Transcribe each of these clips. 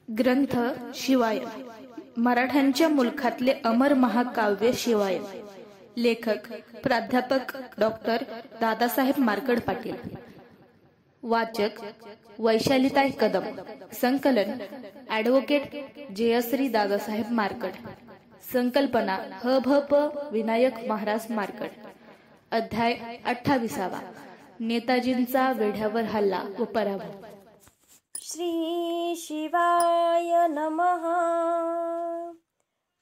ग्रंथ शिवायन, मराठ्यांच्या मुलखातले अमर महाकाव्य शिवायन. लेखक प्राध्यापक डॉक्टर दादासाहेब मार्कड पाटील. वाचक वैशालीताई कदम. संकलन ॲडव्होकेट जयश्री दादासाहेब मार्कड. संकल्पना ह.भ.प. विनायक महाराज मार्कड. अध्याय 28. नेताजींचा वेढ्यावर हल्ला व पराभव. श्री शिवाय नमः.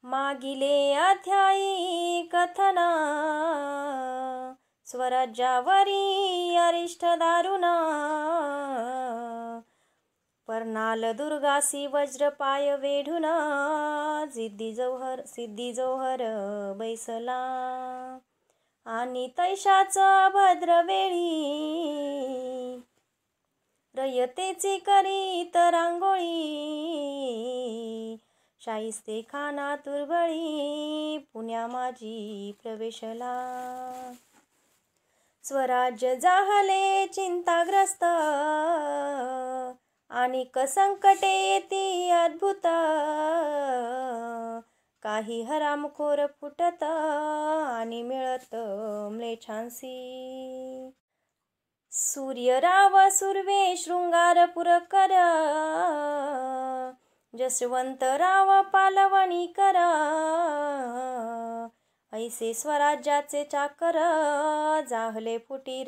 मागिले अध्यायी कथना, स्वराज्यावरी अरिष्ट दारुणा. पर्नाल दुर्गासी वज्रपाय वेढुना, सिद्धी जौहर बैसला. आणि तैशाचा भद्र वेळी, रयतेची करीत रांगोळी. शाहिस्ते खाना तुरबळी, पुण्या माझी प्रवेशला. स्वराज्य जाहले चिंताग्रस्त, आणि संकटे येती अद्भुत. काही हरामखोर फुटत, आणि मिळत म्लेच्छांसी. सूर्यराव सुर्वे शृंगार पुरकर, जसवंतराव पालवणी कर. ऐसे स्वराज्याचे चाकर, जाहले फुटीर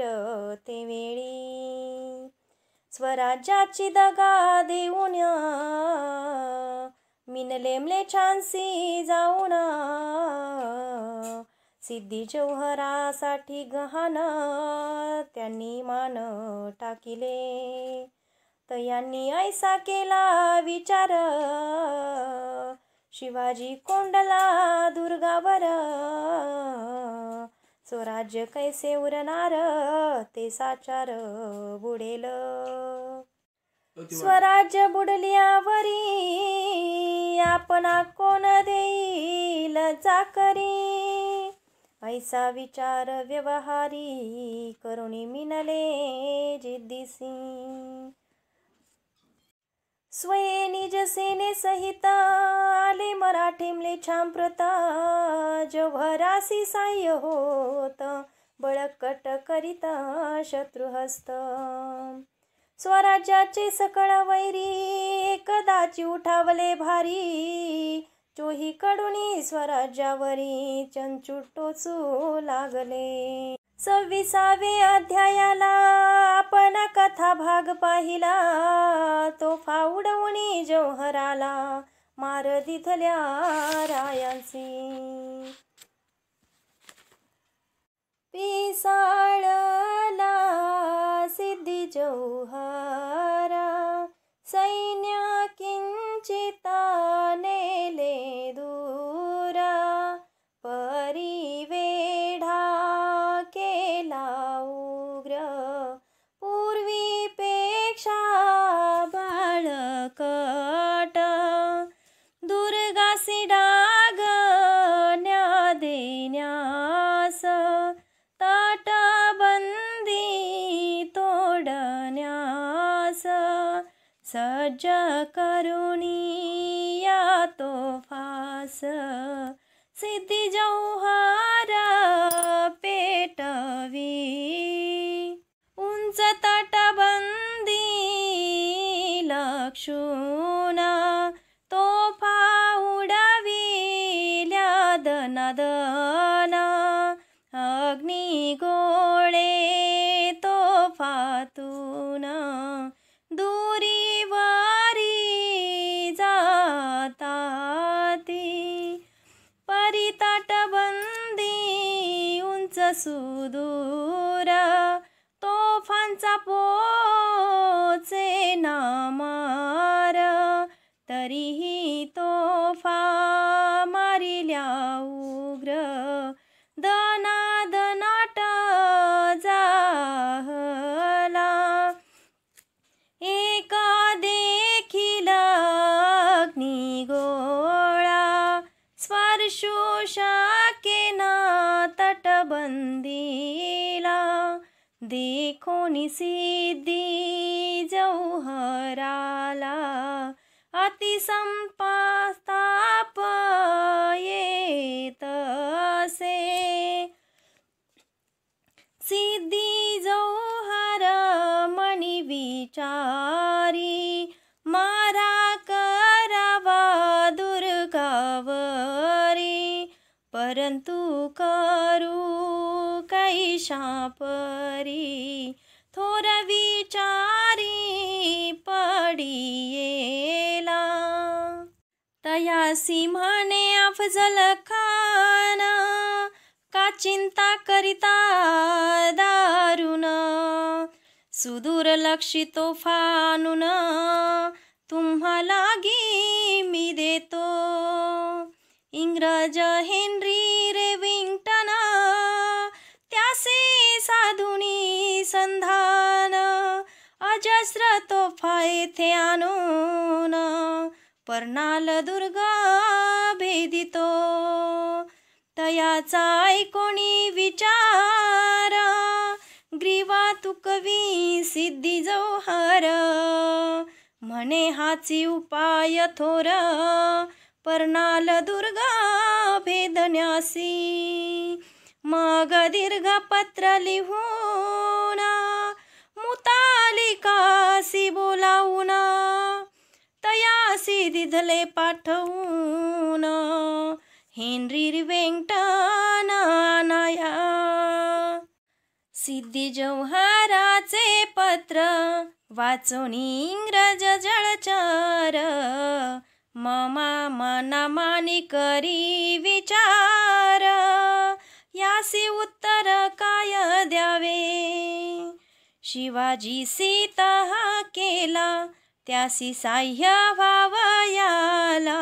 ते वेळी. स्वराज्याची दगा देऊन, मिनले म्लेच्छांसी जाऊन. सिद्धी जौहरासाठी गहाण, त्यांनी मान टाकिले. तयांनी ऐसा केला विचार, शिवाजी कोंडला दुर्गावर. स्वराज्य कैसे उरणार, ते साचार बुडेल. स्वराज्य बुडल्यावरी, आपणा कोण देईल चाकरी. ऐसा विचार व्यवहारी, करुणी मिनले जिद्दीसी. स्वये निज सेने सहित, आले मराठे म्लेच्छांप्रत. जौहरासी साह्य होत, बळकट करीत शत्रुहस्त. स्वराज्याचे सकळ वैरी, कदाची उठावले भारी. चोही कडुनी स्वराज्यावरी, चंचू टोचू लागले. 26 अध्यायाला आपण कथा भाग पाहिला. तोफा उडवणी जौहराला, मार दिधल्या रायांसी. पिसाळला सिद्धी जौहरा, सैन्य किंचिता नेले दूरा. परिवेढा केला उग्र, पूर्वीपेक्षा बाळकट. दुर्गासी डागण्या देण्यास, तटबंदी तोडण्यास. सज्ज करुणी या तोफास, सिद्धी जौहर पेटवी. उंच तटबंदी लक्षून, तोफा उडविल्या दनादना. अग्निगोळे तोफातून, दुरीवरी जाताती. परितटबंदी उंच सुदूर, तोफांचा पोचे ना मार. तरीही तोफा मारिल्या उग्र, दनादनाट जाहला. एका देखील अग्निगोळा, स्पर्शू शकेना तटबंदीला. देखोनी सिद्धी जौहराला, अति संपाताप येत असे सिद्धी जौहर मनी विचारी मारा करावा दुर्गावरी परंतु करू कैशा परी थोर विचारी पडियेला तयासी म्हणे अफजल खान का चिंता करिता दारुण सुदूर लक्षितो फानुन तुम्हा लागी मी देतो इंग्रज हेनरी रेविंग्टन त्यासे साधुनी संधान अजस्र तोफा येथे आणून पर्णाल दुर्ग भेदितो तयाचा ऐकोणी विचार ग्रीवा तुकवी सिद्धी जौहर म्हणे हाची उपाय थोर पर्णाल दुर्ग भेदण्यासी मग दीर्घ पत्र लिहून मुतालिकासी बोलावून तयासी दिधले पाठवून हेनरी रिवेंग्टन आणाया सिद्धी जौहराचे पत्र वाचून इंग्रज जळचर ममा मनामानी करी विचार यासी उत्तर काय द्यावे शिवाजी सीता केला त्यासी साह्य व्हावयाला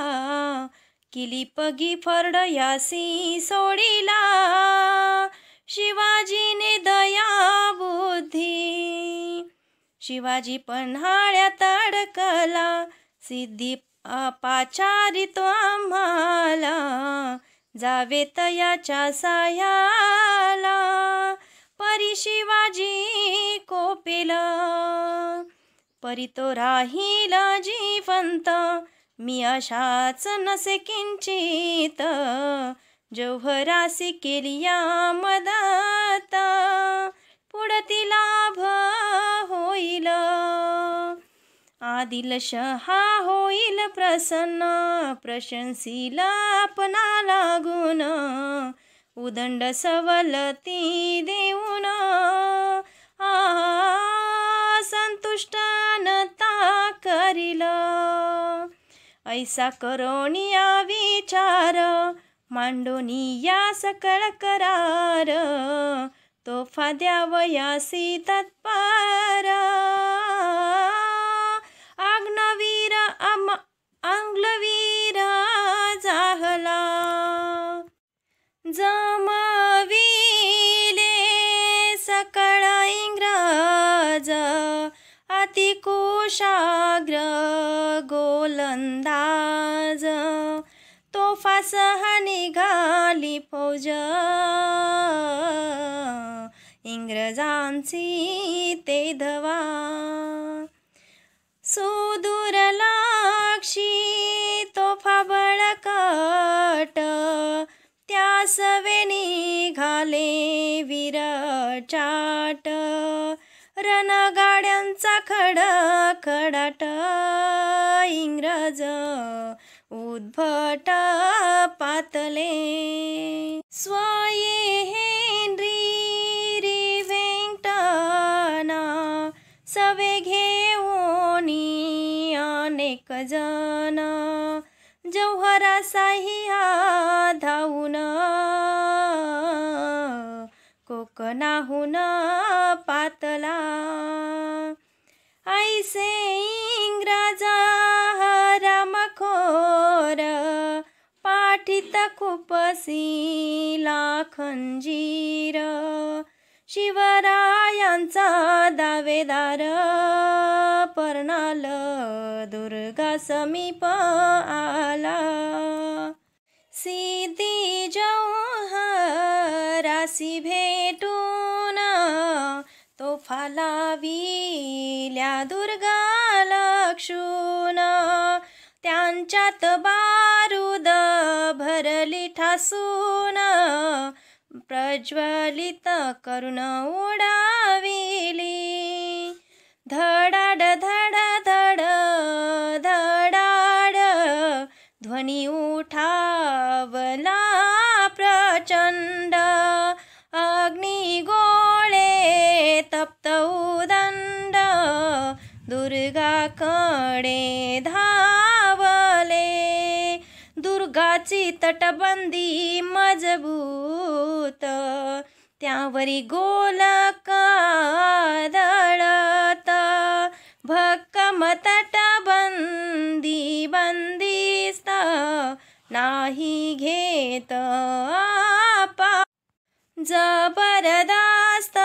किलीपगी फर्ड यासी सोडिला शिवाजीने दया बुद्धी शिवाजी पन्हाळ्यात अडकला सिद्धी पाचारितो आम्हाला जावे तयाच्या साह्याला परी शिवाजी कोपेला परी तो राहील जिवंत मी अशाच नसे किंचित जौहरासी केली या मदत पुढती लाभ होईल आदिलशहा होईल प्रसन्न प्रशंसील आपणा लागून उदंड सवलती देऊन संतुष्टनता करील ऐसा करोनिया विचार मांडोनिया सकळ करार तोफा द्यावयासी तत्पर आंग्लवीर जाहला जमविले सकळ इंग्रज अति कुशाग्र गोलंदाज तोफा सह निघाली फौज इंग्रजांची ते धवा सुदूर लाक्षी तोफा बळकट त्या सवे निघाले विरचाट रणगाड्यांचा खडखडाट इंग्रज उद्भट पातले स्वाये हेनरी रिवेंग्टन सवे घेऊनी अनेक जण जौहरा साह्या धावून कोकणाहून पातला ऐसे इंग्रजा रामखोर पाठीत खुपसीला खंजीर शिवरायांचा दावेदार पर्णाल दुर्गा समीप आला सिद्धी जौहरासी भेटून तोफा लाविल्या दुर्गा लक्षून पंचात बारूद भरली ठासून प्रज्वलित करून उडाविली. धडाड धड धड धडाड ध्वनी उठावला प्रचंड. अग्निगोळे तप्त उदंड दुर्गाकडे धावले. दुर्गाची तटबंदी मजबूत त्यावरी गोलक आदळत. भक्कम तटबंदी बंदिस्त नाही घेत आपा. जबरदस्त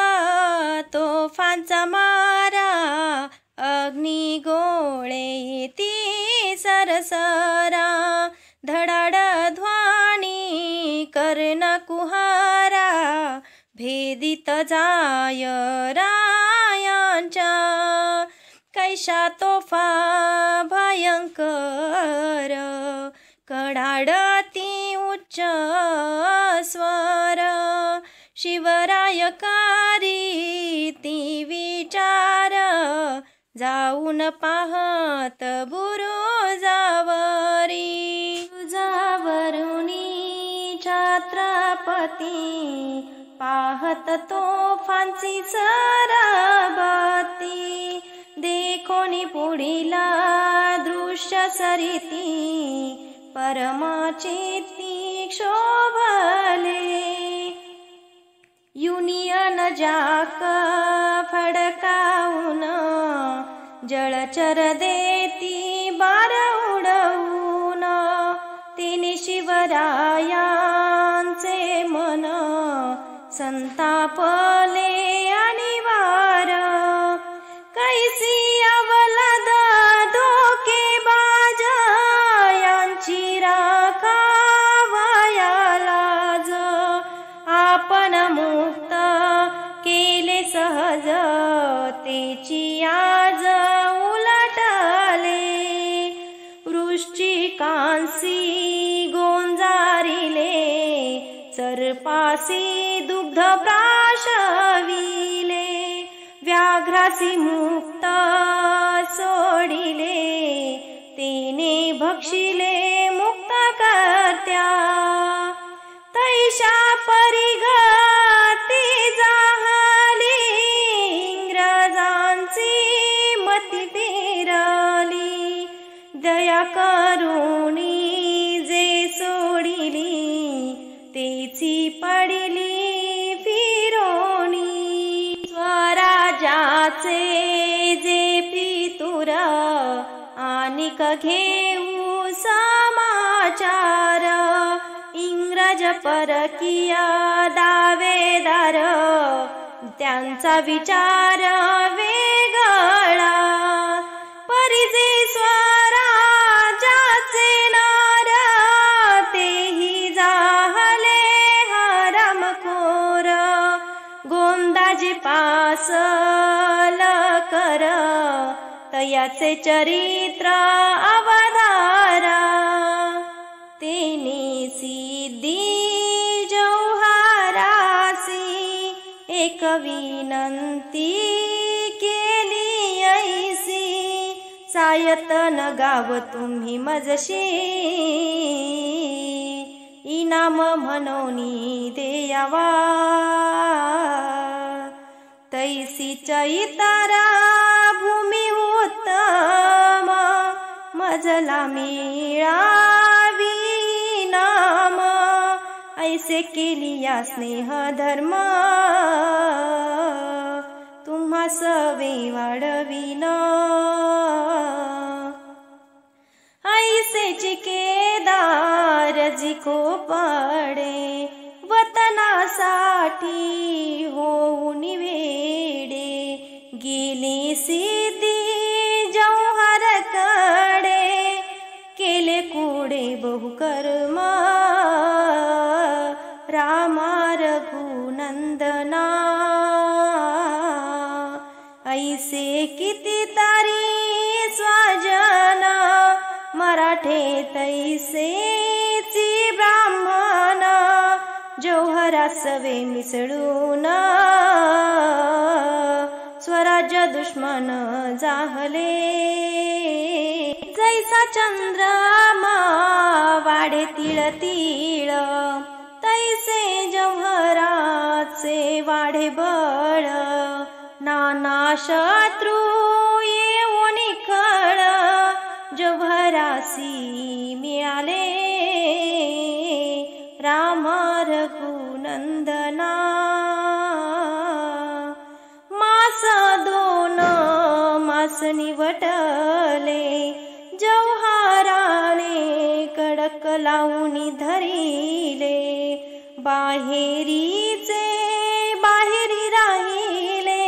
तोफांचा मारा अग्निगोळे ती सरसरा. धडाड ध्वनी कर्ण कुहारा भेदित जाय रायांच्या. कैशा तोफा भयंकर कडाडती उच्च स्वर. शिवरायकारी ती विचार जाऊन पाहत बुरुजावरी. बुरुजावरुनी छत्रपती पाहत तोफांची सरबती. देखोनी पुढीला दृश्य सरिती परमचित्ती क्षोभले. युनियन जाक फडकावून जळचर देती बार उडवून. तिने शिवरायांचे मन संतापले आणि वार. कैसी अवलद धोकेबाज यांची राखावया लाज. आपण मुक्त केले सहज तेची आज उलटले. वृश्चिकांसी गोंजारिले सर्पासी दुग्ध प्राशविले. व्याघ्रासी मुक्त सोडिले तिने भक्षिले मुक्त करत्या. तैशा परिगती जाहली इंग्रजांची मती फिरली. दया करुणी जे सोडिली तेची पडिली फिरोणी. स्वराजाचे जे पितुर आनिक घेऊ समाचार. इंग्रज परकीय दावेदार त्यांचा विचार वेगळा. परिजे स्वराजाचे नार तेही जाहले हरामखोर. गोंदाजी पासल कर तयाचे चरित्र अवधारा. तेने सिद्धी जौहारासी एक विनंती केली ऐसी. सायतन गाव तुम्ही मजशी इनाम म्हणून देयावा. तैसी चैतारा भूमी उत्तम मजला मिळावी नाम. ऐसे केली या स्नेह धर्म तुम्हा सवे वाढविन. ऐसेची केदार जिको पडे वतनासाठी होऊन वेडे. गेले सिद्धी जौहरकडे केले कुडे बहुकर्म. रामा रघुनंदना ऐसे किती तारी स्वजन मराठी मराठे तैसेची ब्राह्मण जौहरासवे मिसळून स्वराज्य दुश्मन जाहले जैसा चंद्रमा वाढे तिळ तिळ तैसे जौहराचे वाढे बळ नाना शत्रू येऊन खळ जौहरासी मिळाले राम रघुनंदना मास दोन मास निवटले जौहराने कडक लावून धरिले बाहेरीचे बाहेरी राहिले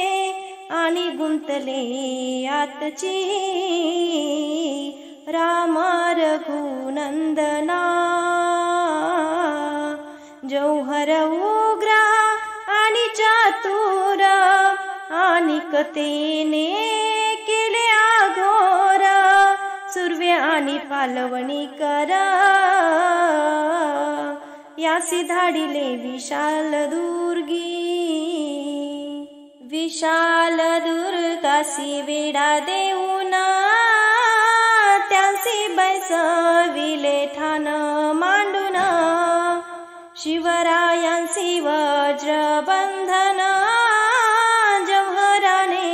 आणि गुंतले आतची राम रघुनंदना जौहर उग्र आणि चातुर आणि कथेने केले आघोर सुर्वे आणि पालवणी कर यासी धाडिले विशाल दुर्गासी वेडा देऊन त्यांसी बैसविले ठाण मांडून शिवरायांसी वज्रबंधन जौहराने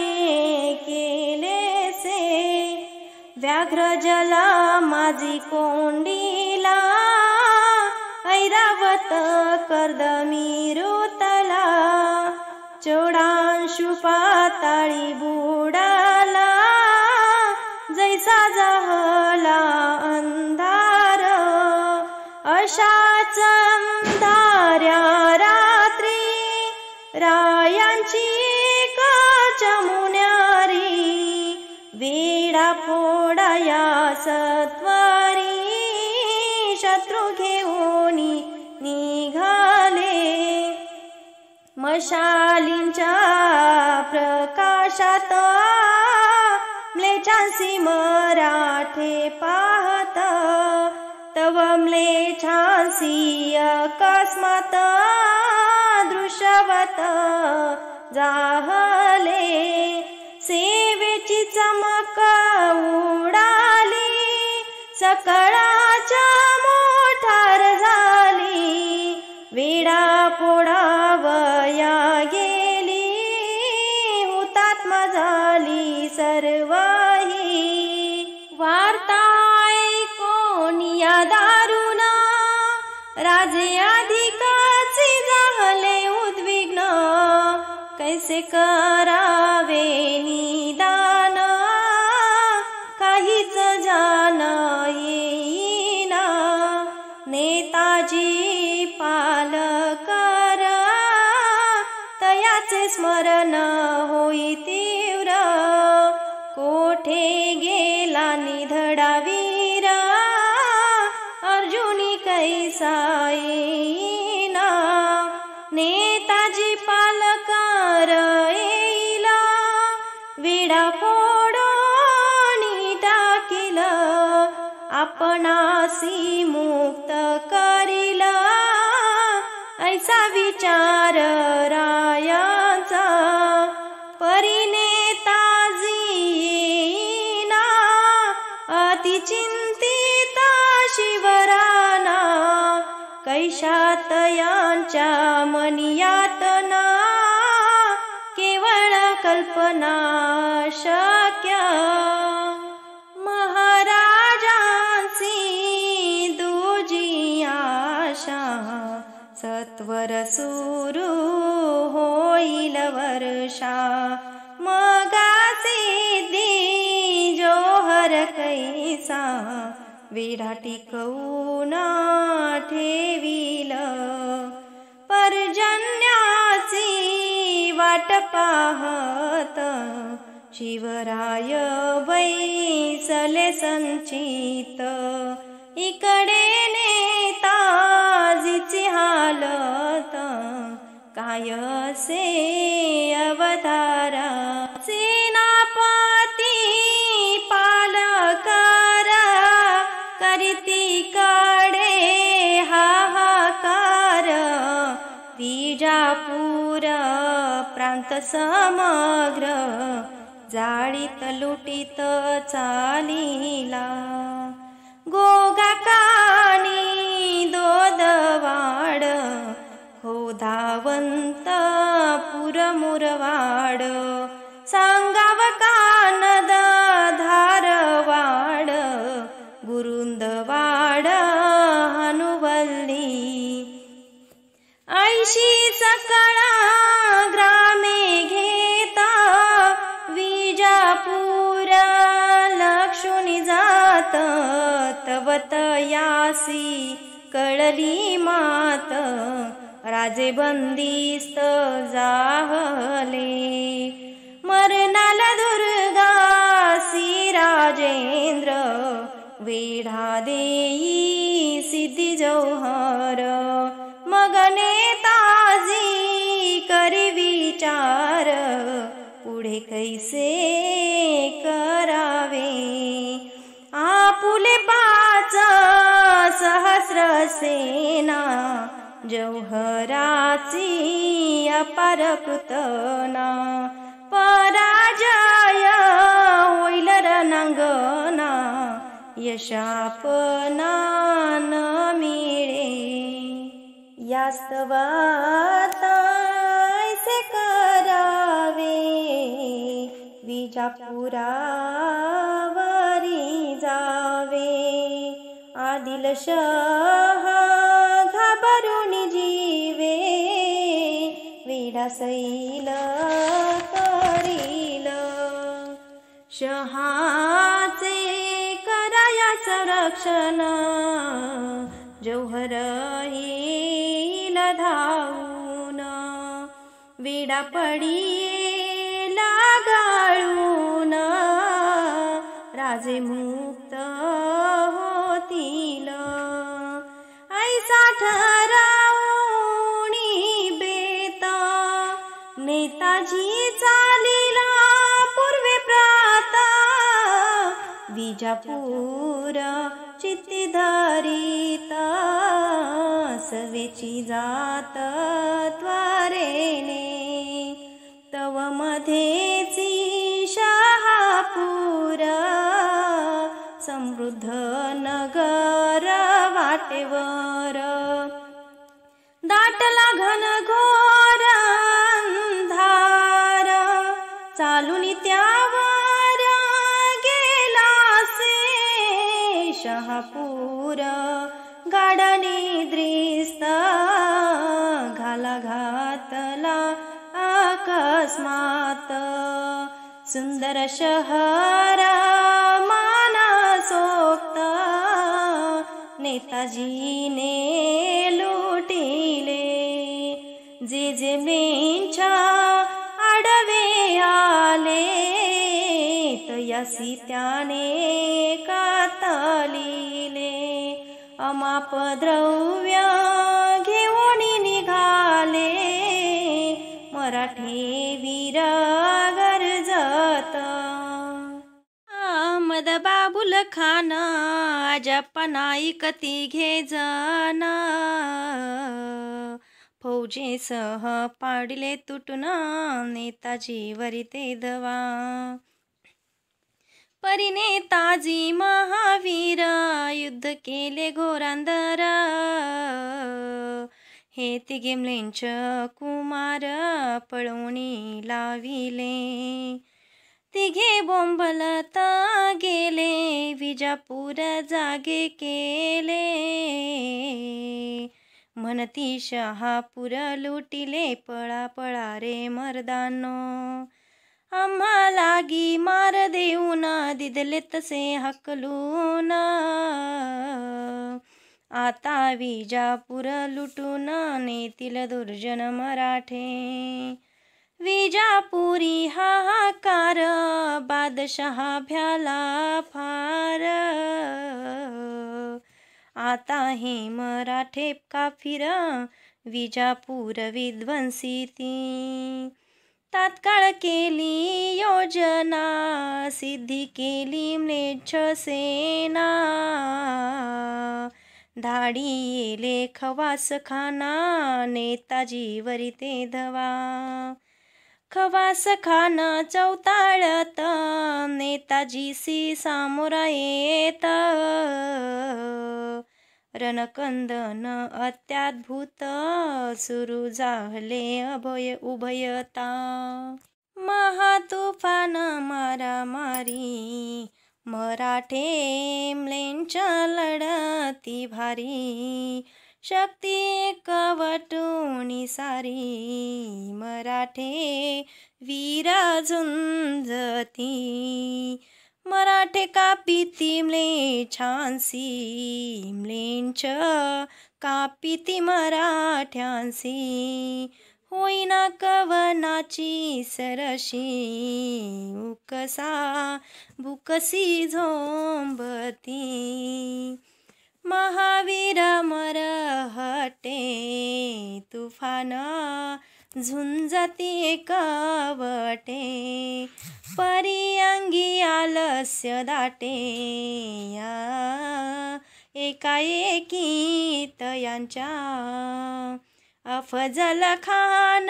केलेसे व्याघ्र जला माझी कोंडीला ऐरावत कर्दमी रोतला चोडांशु पाताळी बुडाला जैसा जाहला अंधार अशाच अंधाऱ्या रात्री रायांची चमुन्यारी वेडा फोडाया सत्वारी शत्रू घेऊन निघाले मशालींच्या प्रकाशात म्लेच्छांसी मराठे पाहत तव म्लेच्छांसी अकस्मात दृश्यवत जाहले सेवेची चमक उडाली सकळाच्या मोठार झाली वेडा पोडावया गेली हुतात्मा झाली सर्वही वार्ता ऐकून या दारुण राजे अधिकाची झाले उद्विग्न कैसे करावे निदान काहीच जाण येईना नेताजी पालकर तयाचे स्मरण होई तीव्र कोठे गेला निधडा वीर अर्जुनी कैसा येईना नेताजी पालकर येईला विडा फोडून टाकील आपणासी मुक्त करील ऐसा विचार रायांचा परिनेताजी येईना अति चिंतित शिवराना कैशात यांच्या मनियातना केवळ कल्पना शक्य महाराजांची दुजी आशा सत्वर सुरू होईल वर्षा मगा सिद्धी जोहर कैसा वेढा टिकवून ठेवील पर्जन्याची वाट पाहत शिवराय बैसले संचित इकडे नेताजीची हालत काय से अवतारा सेनापती पालकर चारितीकडे हाहाकार, विजापूर प्रांत समग्र जाळीत लुटीत चालिला. गोगाकानी दोदवाड, खोधावंत पुरमुरवाड, सांगाव कानद धारवाड, गुरुंदवाड हनुवल्ली. 80 सकळा ग्रामे घेता, विजापूर लक्षुनी जात. तवत यासी कळली मात, राजे बंदिस्त जाहले. मरणाला दुर्गासी राजेंद्र, वेढा देई सिद्धी जौहर. मग नेताजी करी विचार, पुढे कैसे करावे. आपुले 5 सहस्र सेना, जौहराची अपार कृतना. पराजय होईल रणांगणा, यशापना न मिळे. यास्तवाता ऐसे करावे, विजापुरावरी जावे. आदिलशहा घाबरून जीवे, वेढा सैल करील. शहाचे कराया संरक्षण, जौहर येईल धावून. वेढा पडिल गाळून, राजे मुक्त होतील. ऐसा ठरावूनी बेत, नेताजी चालिला पूर्वे प्रात. विजापूर चित्ती धरित, सवेची जात त्वरेने. तव मध्येची शहापूर, समृद्ध नगर वाटेवर. दाटला घनघोर अंधार, चालून त्यावर गेलासे. शहापूर गाडनी द्रिस्त, घाला घातला अकस्मात. सुंदर शहर मानसोक्त, नेताजीने लुटिले. जे मेंच्या आडवे आले, तयासी त्याने कातलिले. अमाप द्रव्य घेऊन निघाले, मराठे वीर गरजत. अहमद बाबुल खान, अजप्पा नाईक तिघे जण, फौजेसह पाडले तुटून नेताजीवरी ते दवा. परिनेताजी महावीर, युद्ध केले घोरांदर. हे तिघे म्लेंच कुमार, पळवणी लाविले. तिघे बोंबलता गेले, विजापूर जागे केले. म्हणती शहापूर लुटिले, पळा पळा रे मर्दानो. आम्हा लागी मार देऊन, दिदले तसे हकलून. आता विजापूर लुटून, नेतील दुर्जन मराठे. विजापुरी हाहाकार, बादशहा भ्याला फार. आता हे मराठे काफिर, विजापूर विध्वंसिती. तात्काळ केली योजना, सिद्धी केली म्लेच्छ सेना. धाडी येले खवास खाना नेताजी वरी ते धवा खवास खान चौताळत नेताजीसी सामोरा येत रणकंदन अत्याद्भुत सुरू झाले उभयता महातुफान मारामारी मराठे म्लेंच्या लढती भारी शक्ती कवटुनी सारी मराठे वीर झुंजती मराठे कापिती म्लेच्छांसी म्लेंच कापिती मराठ्यांसी होईना कवनाची सरशी उकसा बुकसी झोंबती महावीर मरहटे तुफान झुंजती कवटे परी अंगी आलस्य दाटे एकाएकी तयांच्या अफजल खान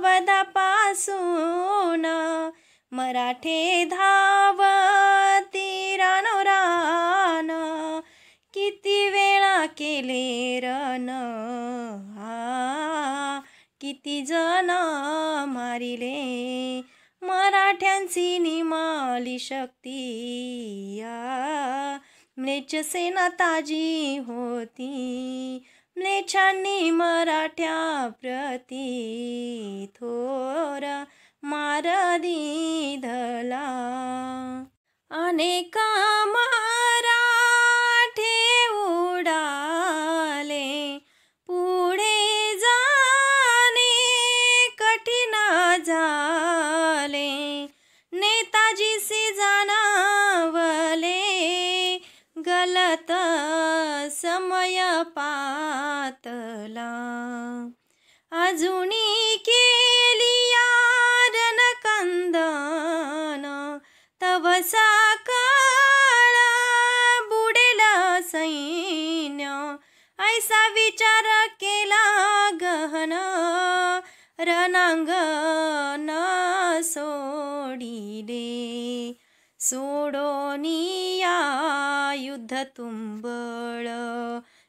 वधापासून मराठे धावती रानोरान किती वेळा केले रण किती जण मारिले मराठ्यांची निमाली शक्ती म्लेच्छ सेना ताजी होती म्लेच्छांनी मराठ्या प्रती थोर मार दिधला अनेक मराठे उडाले पुढे जाणे कठीण झाले नेताजीसी जाणवले गलत समय पातला अजुनी केली रणकंदन तवसा काळ बुडेल सैन्य ऐसा विचार केला गहन रणांगण सोडिले सोडोनिया युद्ध तुंबळ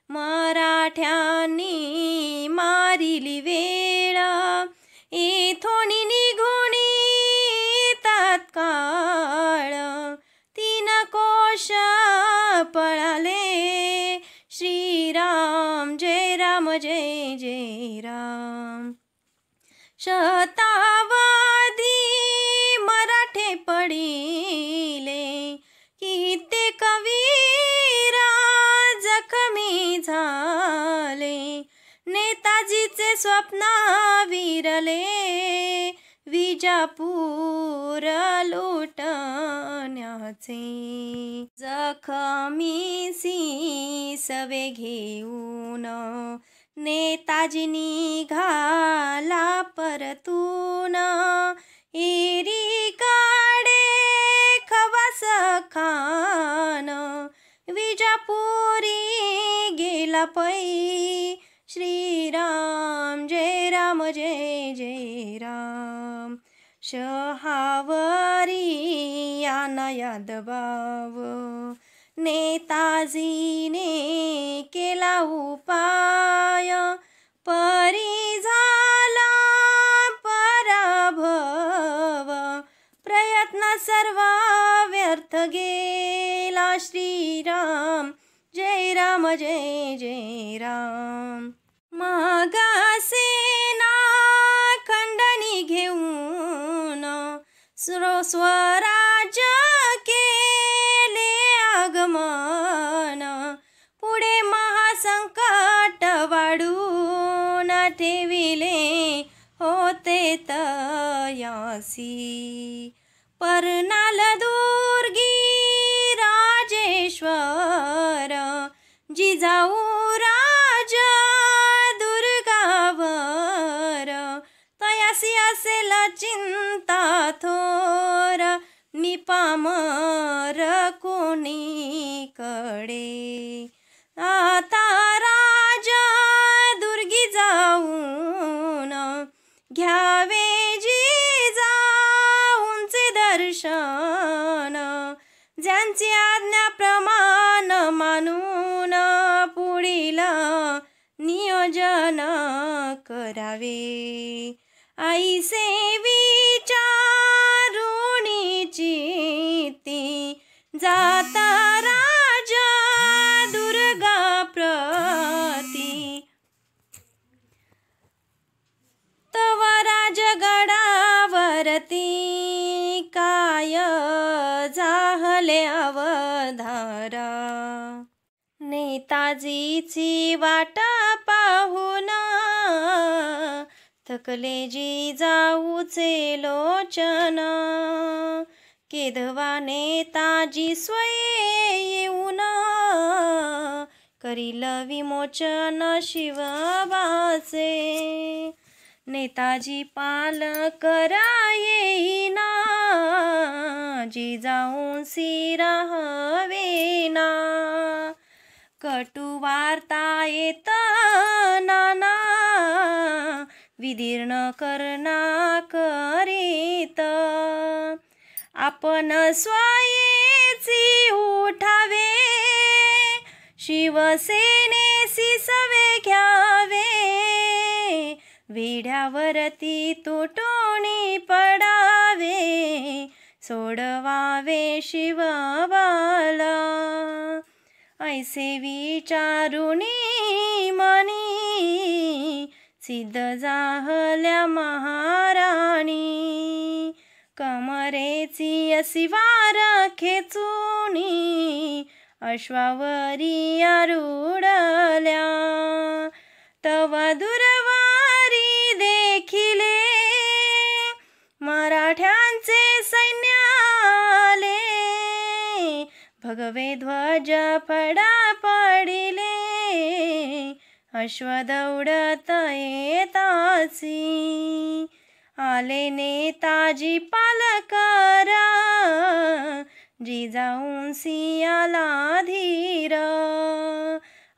मराठ्यांनी मारिली वेळ इथोनी निघुणी तात्काळ 3 कोश पळाले श्रीराम जय राम जय जय राम शतावधी मराठे पडिले कित्येक वीरा जखमी झाले नेताजीचे स्वप्न विरले विजापूर लुटण्याचे जखमीसी सवे घेऊन नेताजी निघाला परतून एरी काडे खवास खान विजापुरी गेला पै श्रीराम जय राम जय जय राम शहावरी आनया दबाव नेताजीने केला उपाय परी झाला पराभव प्रयत्न सर्व व्यर्थ गेला श्रीराम जय राम जय जय राम मागासेना खंडणी घेऊन स्वराज्य केले आगमन पुढे महासंकट वाढून ठेविले होते तयासी परनाल दुर्गी राजेश्वर जिजाऊ राज दुर्गावर तयासी असेल चिंता थोर निपामर कोणीकडे आता राजा दुर्गी जाऊन घ्यावे जिजाऊंचे दर्शन, ज्यांची आज्ञाप्रमाण मानून पुढील नियोजन करावे. ऐसे विचारुनी चित्ती जाता राजा दुर्गा प्रती, तव राजगडावरती काय जाहले अवधारा. नेताजीची वाट पाहून थकले जिजाऊचे लोचन, केधवा नेताजी स्वये येऊन करील विमोचन शिवबाचे. नेताजी पाल करा येईना जिजाऊंसी राहवेना, कटु वार्ता येत नाना विदीर्ण करना करीत. आपण स्वयेची उठावे शिवसेनेसी सवे घ्यावे, वेढ्यावरती तुटोणी पडावे सोडवावे शिवबाला. ऐसे विचारुनी मनी सिद्ध जाहल्या महाराणी, कमरेची अशी वार खेचूनी अश्वावरी आरूढल्या. तव दुर्वारी देखिले मराठ्यांचे सैन्य आले, भगवे ध्वज फडा पडिले अश्व दौडत येतासी. आले नेताजी पालकरा जिजाऊंसी आला धीर,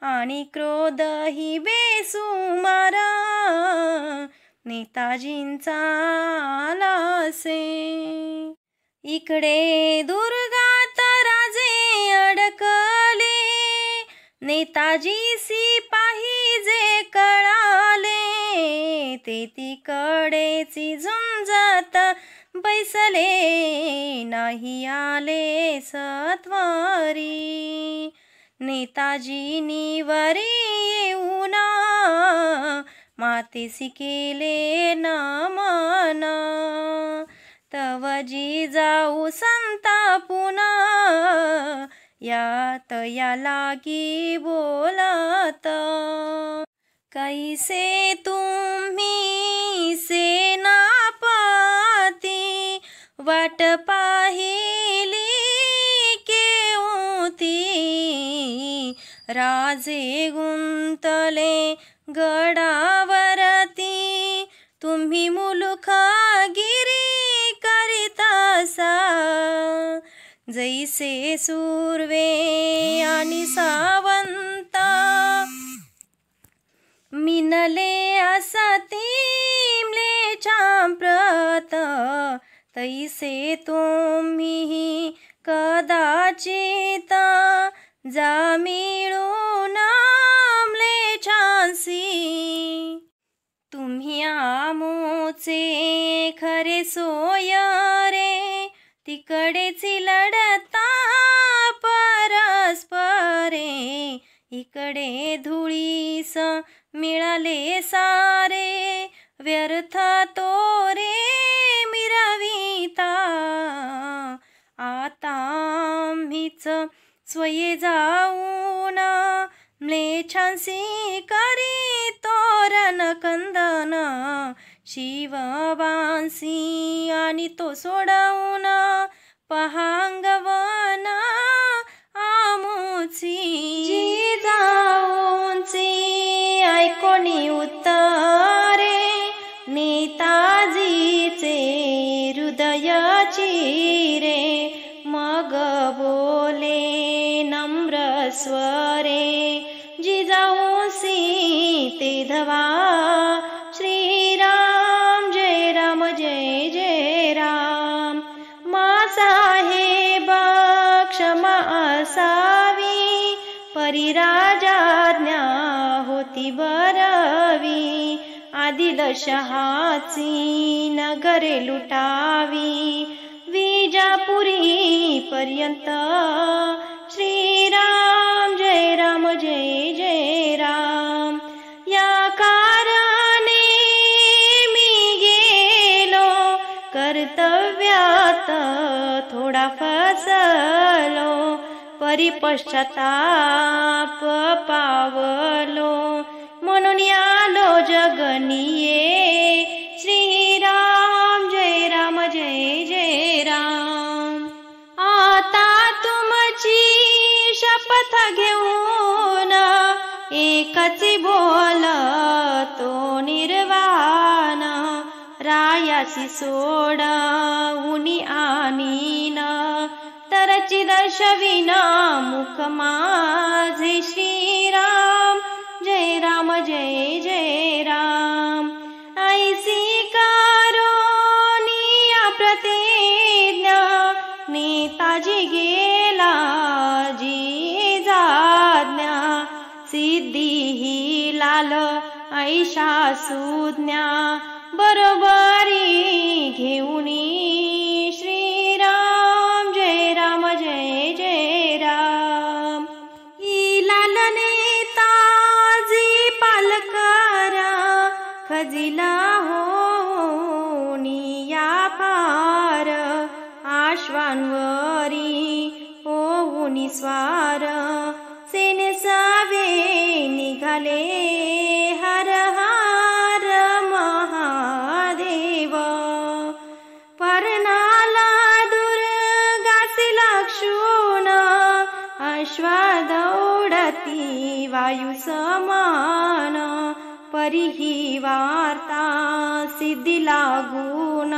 आणि क्रोधही बेसुमार नेताजींचा आलासे. इकडे दुर्गात राजे अडकले, नेताजी सिपाही जे कळाले, ते तिकडेची झुंजत बैसले नाही आले सत्वारी. नेताजी निवरी येऊन मातेसी केले नमन, तव जिजाऊ संतापून यात या लागी बोलत. कैसे तुम्ही सेनापती वाट पाहिली केऊती, राजे गुंतले गडावरती, तुम्ही मुलुखगिरी करीतासा. जैसे सुर्वे आणि सावंत मिनले असती चांप्रत, तैसे तुम्ही कदाचित जा मिळून म्लेच्छांसी. तुम्ही आमोचे खरे सोय रे, तिकडेची लढता परस्परे, इकडे धुळीस मिळाले सारे, व्यर्थ तोरे मिरविता. आता आम्हीच स्वये जाऊन म्लेच्छांसी करी तोरण कंदन, शिवबांसी आणि तो सोडवून पहांगवन आमुची. जिजाऊंची ऐकोनी उत्तरे, नेताजीचे हृदय चिरे, मग बोले नम्र स्वरे, जिजाऊ सीते धवा श्रीराम जय राम जय जय राम मासाहेब क्षमा असावी परिराजाज्ञा होती बरवी आदिलशहाची नगरे लुटावी विजापुरी पर्यंत श्रीराम जय राम जय जय राम या कारणे मी गेलो कर्तव्यात थोडा फसलो परिपश्चाताप पावलो म्हणून आलो जगनिये श्रीराम जय राम जय जय राम आता तुमची शपथ घेऊन एकच बोल तो निर्वाण रायासी सोडवुनी आणीन तरची दर्शविना मुख माझे श्रीराम जय राम जय जय राम ऐसी कारोनिया प्रतिज्ञा नेताजी गेला जी जाज्ञा सिद्धी ही लाल ऐशा सुज्ञा बरोबरी घेऊनी श्रीराम जय राम जय जय राम ही लाल नेताजी पालकरा खजिला होनी या पार आश्वांवरी होऊनी स्वार सेनेसावे निघाले हर हर महादेव पर्णाला दुर्गासी लक्षून अश्वादौडती वायू समान परिही वार्ता सिद्धी लागून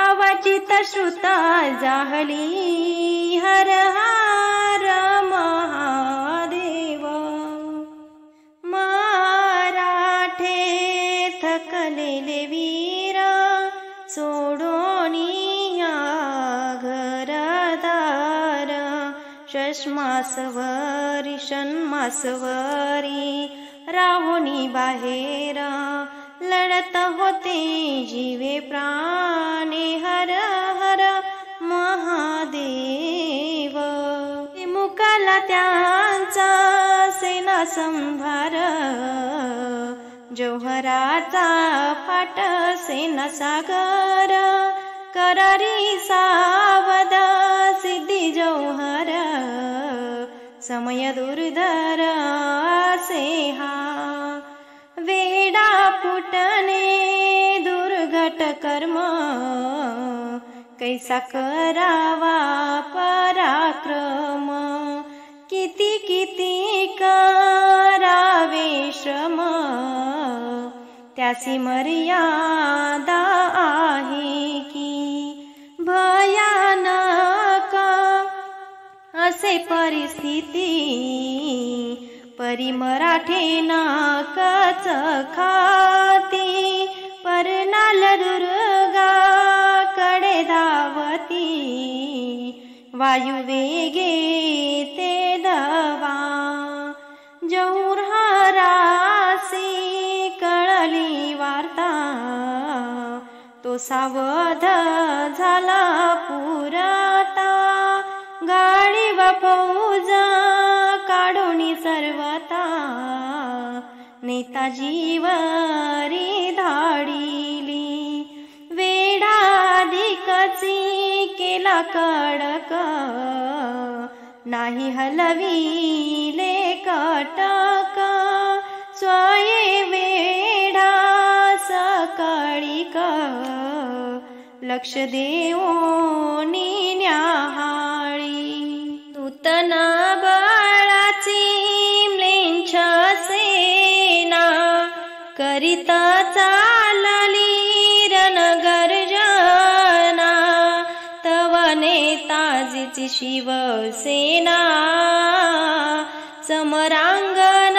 अवाचित श्रुत जाहली हर हर महादेव मराठे थकलेले वीर सोडोनिया घरदार शष्मासवरी षण्मासवरी राहुनी बाहेर लढत होते जीवे प्राणे हर हर महादेव मुकाला त्यांचा सेना संभार जौहराचा फाट सेना सागर करारी सावध सिद्धी जौहर समय दुर्धर असे हा वेडा फुटणे दुर्घट कर्म कैसा करावा पराक्रम किती किती करावे श्रम त्यासी मर्यादा आहे की भयानक असे परिस्थिती परी मराठे नाकच खाती परनाल दुर्गा कडे धावती वायू वेगे ते धावा जौहरासी कळली वार्ता तो सावध झाला पुराता गाडी व फौज काढून सर्वता नेताजी वरी धाडिली वेढाधिकची केला कडक नाही हलविले कटक स्वये वेढा सकळीक लक्ष देऊनी न्याहाळी नूतन बळाची म्लेंछ सेना करिता चालली रणगर्जना तव नेताजीची शिवसेना समरांगण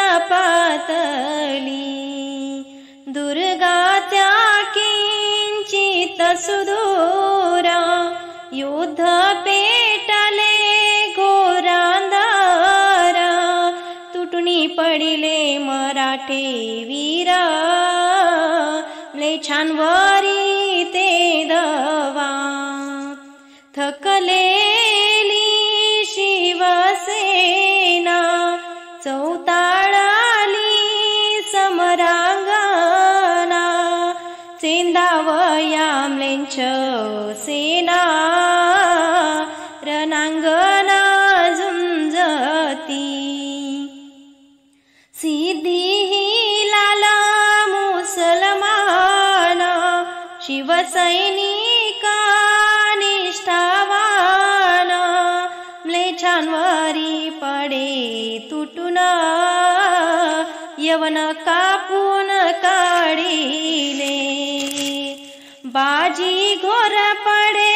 दुर्गा त्या किंचित सुदूरा युद्ध पेटले घोरांधारा तुटुनी पडिले मराठे वीरा म्लेच्छांवरी ते दवा थकलेली शिवसेना चौताळाली समरांगणा चेंदावया म्लेच्छ सेना रणांगणा झुंजती सिद्धिलाला मुसलमान शिवसैनिका निष्ठावान म्लेच्छांवरी पडे तुटून यवन कापून काढिले बाजी घोर पडे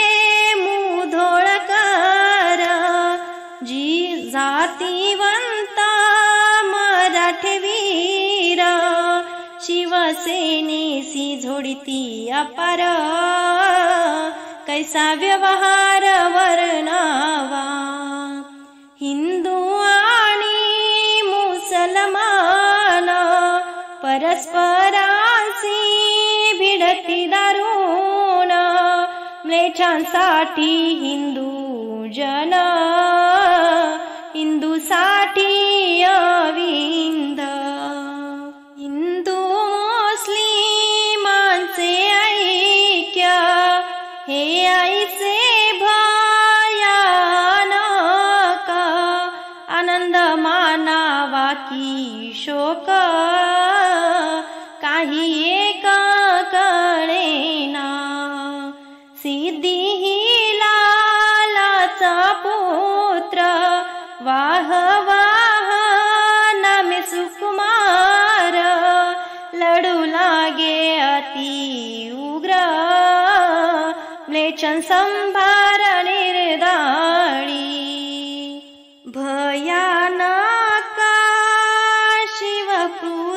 मुधोळकर जी जातीवंत मराठे वीर शिवसेनेसी झोडिती अपार कैसा व्यवहार वर्णावा हिंदू आणि मुसलमान परस्परांशी भिडती दारुण म्लेच्छांसाठी हिंदू जन हिंदूसाठी अविंद हिंदू मुस्लिमांचे ऐक्य हे ऐसे भयानक आनंद मानावा की शोक काही एक कळेना सिद्धिलालाचा पुत्र वाह वाह नामे सुकुमार लढू लागे अति उग्र म्लेच्छां संभार निर्दाळी भयानका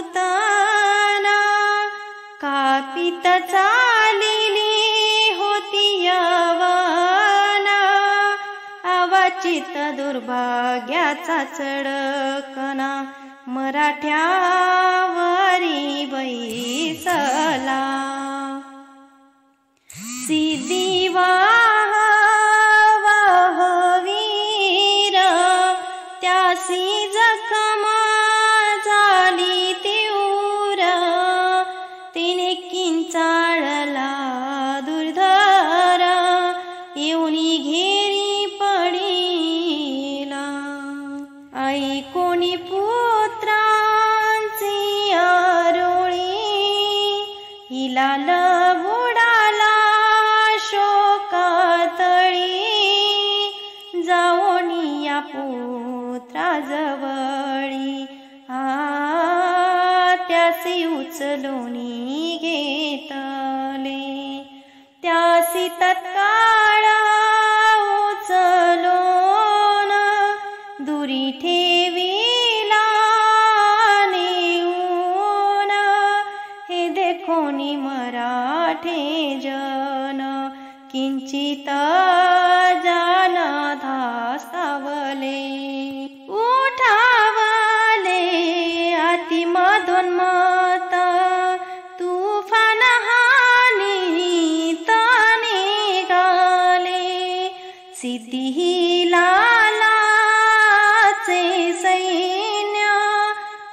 शिवकृतना कापित चालिली होती यवना अवाचित दुर्भाग्याचा चढकणा मराठ्यावरी बैसला सिद्धी वाह वाह वीर त्यासी जखम झाली तीव्र तिने किंचाळला दुर्धर येऊनी घेरी पडिला आई कोणी पुत्रांची आरोळी हिला बुडाला शोकातळी जाओनी या पुत्राजवळी त्यासी उचलूनी घेतले त्यासी तत्काळ उचलून दुरी ठेविला नेऊन हे देखोनी मराठे जन किंचित जान धास्तावले उठावले अतिमधोन्मत तुफान हानीत निघाले सिद्धिलालाचे सैन्य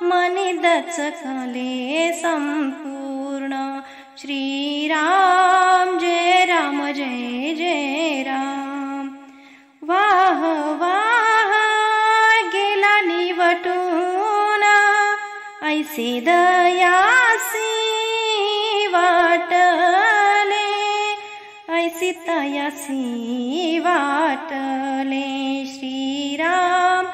मनी दचकले संपूर्ण श्रीराम जय राम जय जय राम वाह वाह गेला निवटून ऐसे दयासी वाटले ऐसी तयासी वाटले श्रीराम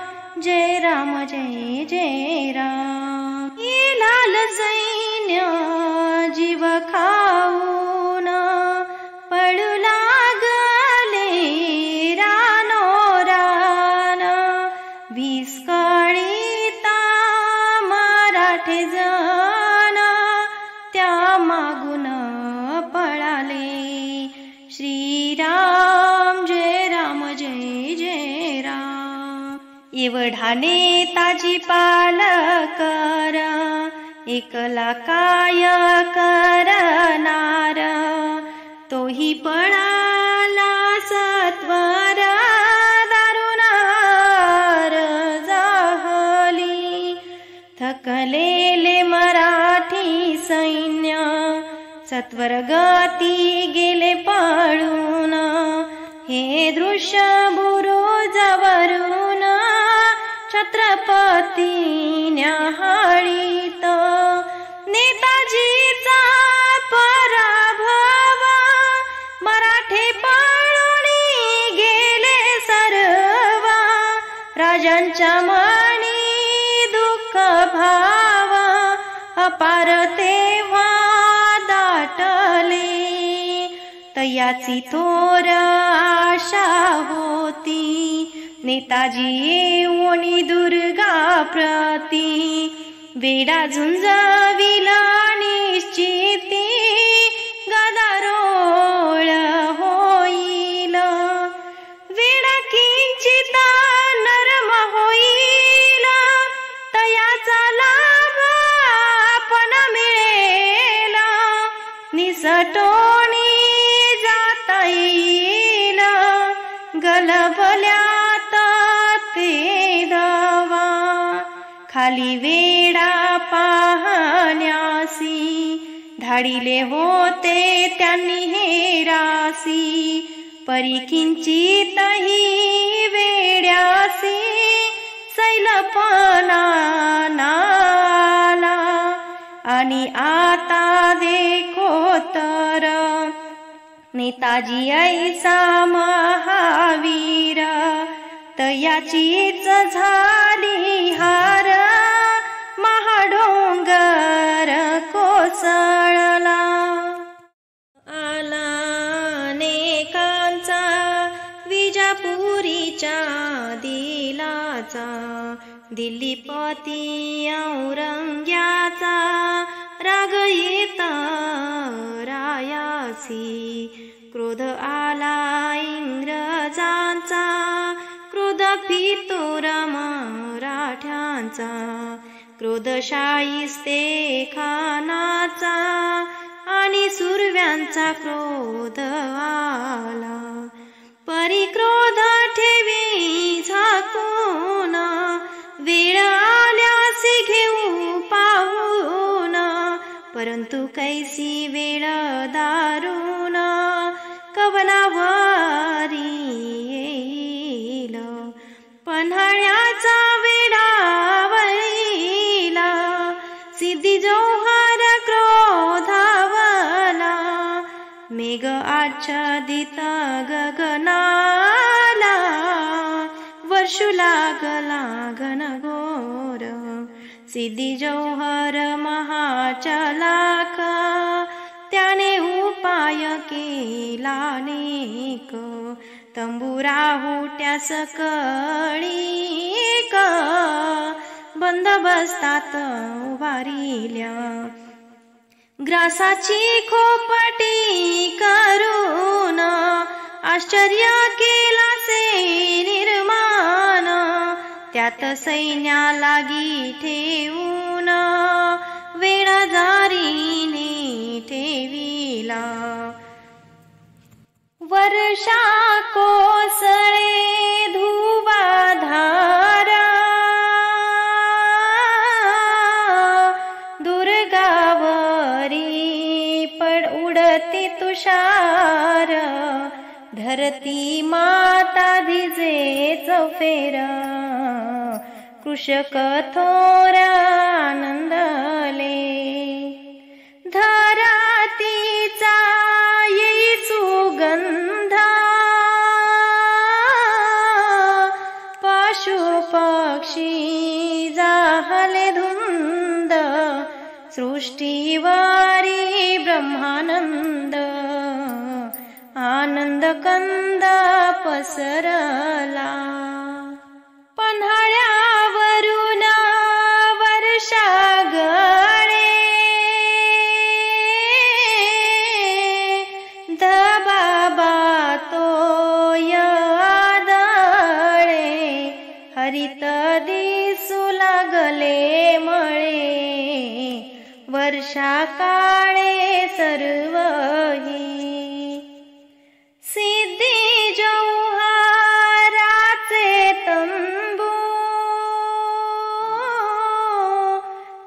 जय राम जय जय राम ये लाल सैन्य जीव खाऊन पडू लागले रानो रान विस्कळीता मराठे एवढा नेताजी पालकर, एकला काय करणार, तोही पळाला सत्वर दारुणार जाहली. थकलेले मराठी सैन्य सत्वर गती गेले पळून, हे दृश्य बुरुजावरून छत्रपती न्याहाळीत. नेताजीचा पराभव, मराठे पळून गेले सर्व, राजांच्या मनी दुःख भाव अपार तेव्हा दाटले. तयाची थोर आशा होती, नेताजी येऊनी दुर्गा प्रती. वेडा झुंजविला निश्चिती, गदारोळ होईल. वेडा किंचित नरम होईल, तयाचा लाभ आपण मिळेल. निसटोणी जाता येईल, गलबल्यात ते दवा. खाली वेडा पाहण्यासी, धाडिले होते त्यांनी हेरासी. परी किंचितही वेड्यासी, सैलपणा नाला. आणि आता देखो तर, नेताजी ऐसा महावीर, तयाचीच झाली हार. महाडोंगर कोसळला. आला अनेकांचा विजापुरीच्या दिलाचा, दिल्लीपती औरंग्याचा राग येता रायासी. क्रोध आला इंग्रजांचा, क्रोध फितूर मराठ्यांचा. क्रोध शाहिस्ते खानाचा, आणि सुरव्यांचा क्रोध आला. परी क्रोध ठेवी झाकून, वेळ आल्यासी घेऊ पाहून. परंतु कैसी वेळ दारुण, कवनावारी येईल. पन्हाळ्याचा वेढा वळीला, सिद्धी जोहार क्रोधावला. मेघ आच्छादित गगनाला, वर्षू लागला घनघोर. सिद्धी जोहर महाचलाक, त्याने उपाय केला नेक. तंबुराहुट्या सकळीक, बंदोबस्तात उभारिल्या. ग्रासाची खोपटी करून, आश्चर्य केलासे निर्माण. त्यात सैन्या लागी ठेवून, वेळा जारीने ठेविला. वर्षा कोसळे धुवाधारा, दुर्गावरी पड उडती तुषार. धरती माता भिजे चौफेर, कृषक थोर आनंदले. धरातीचा येई सुगंध, पशु पक्षी जाहले धुंद. सृष्टीवारी ब्रह्मानंद, आनंद कंद पसरला. पन्हाळ्यावरून वर्षा गळे, धबाबा तोय आदळे. हरित वर्षा काळे सर्वही सिद्धी जौहराचे तंबू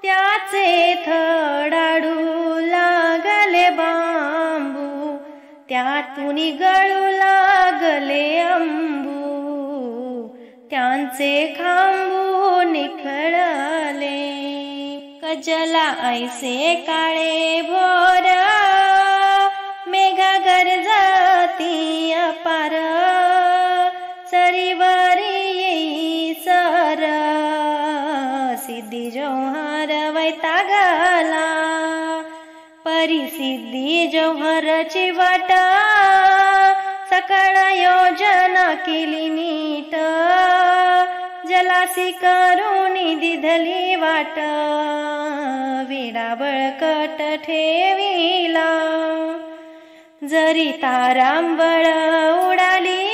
त्याचे थडाडू लागले बांबू त्यातून गळू लागले अंबू त्यांचे खांबू निखळले कजला ऐसे काळे भोर मेघा गरजती अपार सरीवरी येई सर सिद्धी जौहर वैतागला परिसिद्धी जौहरची वाट सकळ योजना केली नीट जलासी करून दिधली वाट विडा बळकट ठेविला जरी तारांबळ उडाली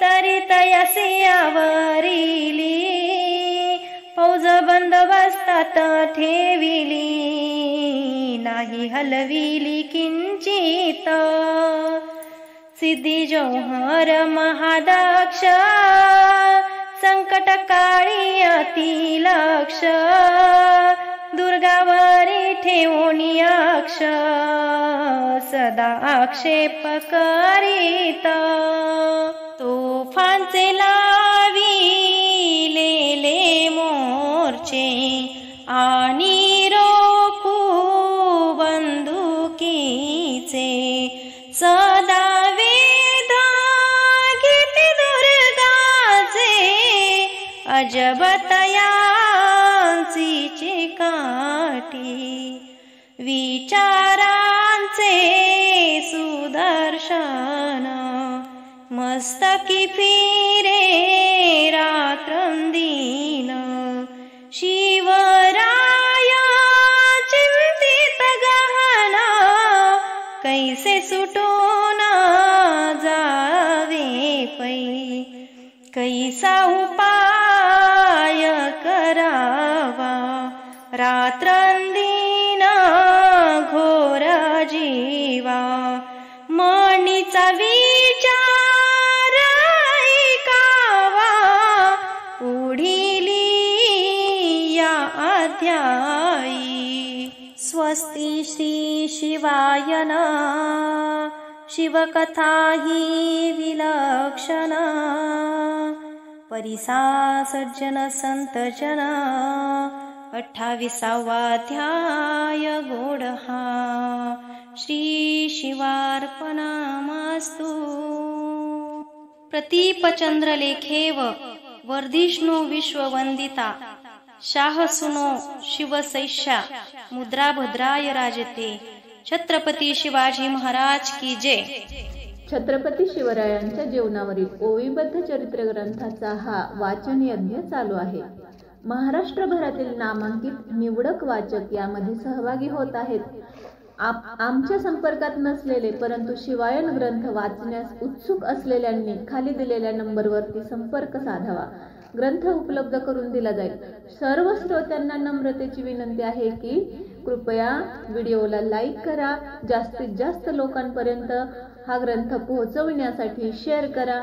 तरी तयासी आवरिली फौज बंदोबस्तात ठेविली नाही हलविली किंचित सिद्धी जौहर महादक्ष संकट काळी अति लक्ष दुर्गावरी ठेवून अक्ष सदा आक्षेप करीत तोफांचे लाविलेले मोर्चे आणि रोखू बंदुकीचे सदा वेध घेते दुर्गाचे अजब तयांची चिकाटी विचारांचे सुदर्शन मस्तकी फिरे रात्रंदिन शिवराया चिंतित गहना कैसे सुटून जावे पै कैसा उपाय करावा रात्रंदिन घोर जीवा मनीचा विचार ऐकावा पुढीली या अध्यायी स्वस्ति श्री शिवाय नमः शिवकथा ही विलक्षण परिसा सज्जन संत जन 28वा अध्याय गोडहा श्री शिवार्पणमस्तु प्रतीपचंद्र लेखेव वर्धिष्णु विश्ववंदिता शाहसुनो शिवसैष्या मुद्रा भद्राय राजते छत्रपती शिवाजी महाराज की जय। छत्रपती शिवरायांच्या जीवनावरील ओवीबद्ध चरित्र ग्रंथाचा हा वाचन यज्ञ चालू आहे। महाराष्ट्रभरातील नामांकित निवडक वाचक यामध्ये सहभागी होत आहेत। आमच्या संपर्कात नसलेले परंतु शिवायन ग्रंथ वाचण्यास उत्सुक असलेल्यांनी खाली दिलेल्या नंबरवरती संपर्क साधावा। ग्रंथ उपलब्ध करून दिला जाईल। सर्व श्रोत्यांना नम्रतेची विनंती आहे की कृपया व्हिडिओला लाईक करा, जास्तीत जास्त लोकांपर्यंत हा ग्रंथ पोहोचविण्यासाठी शेअर करा।